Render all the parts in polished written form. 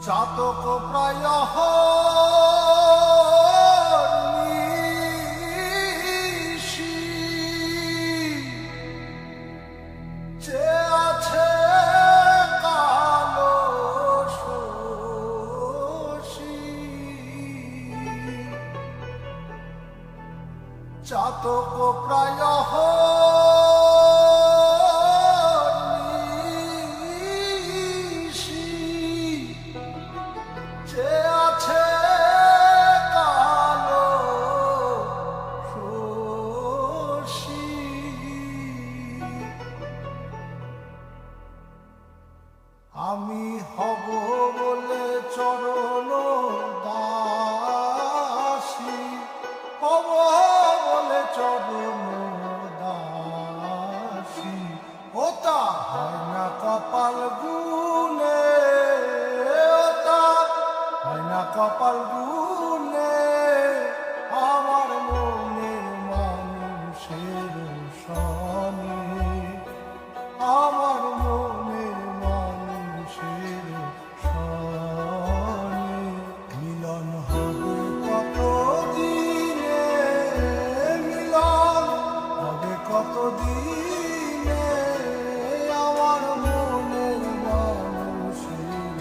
চাতক প্রায় যে আছে কালো শশী, চাতক প্রায় যে আছে কালো শশী, আমি হব বলে চরণ দাসী, হব বলে চরণ দাসী, ওটা হয় না কপাল গুনে, ওটা হয় না কপাল গুনে, আমার মনের মানুষের সনে, আমার মনের মানুষের সনে। মিলন হবে কত দিনে, মিলন হবে কত দিনে, আমার মনের মানুষের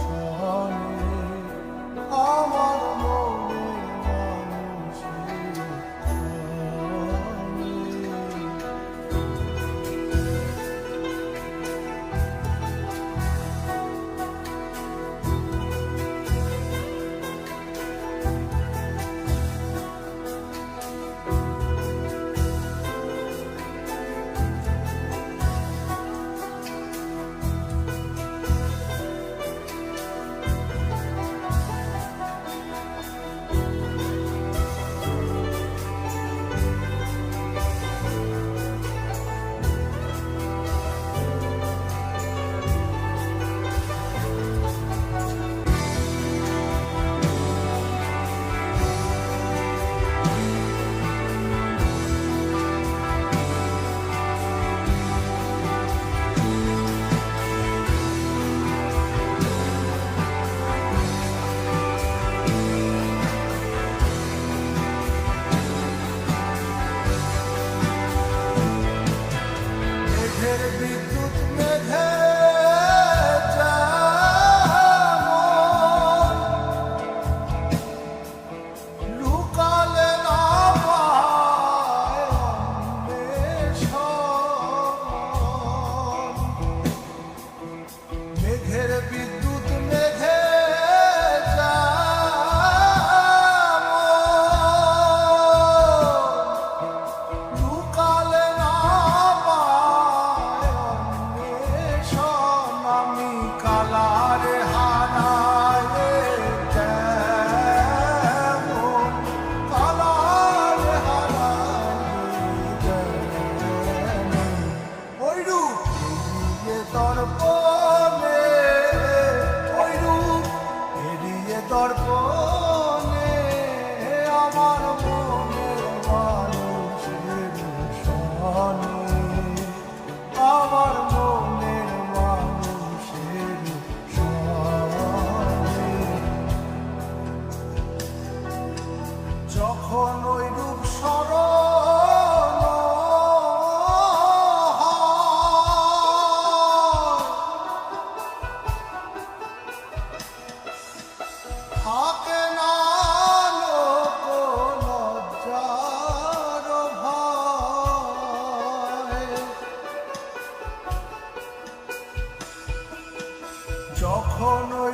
সনে, আমার মনের মানুষের সনে। বিদ্যুৎ মেঘে লুকালে না পায় মেঘের বিদ্যুৎ মেঘে দর্পণে, ওই রূপ এড়িয়ে দর্পণে, আমার মনের মানুষের সনে, আমার মনের মানুষের সনে। যখন ওই রূপ থাকে না লোক লজ্জার ভয়, যখন ওই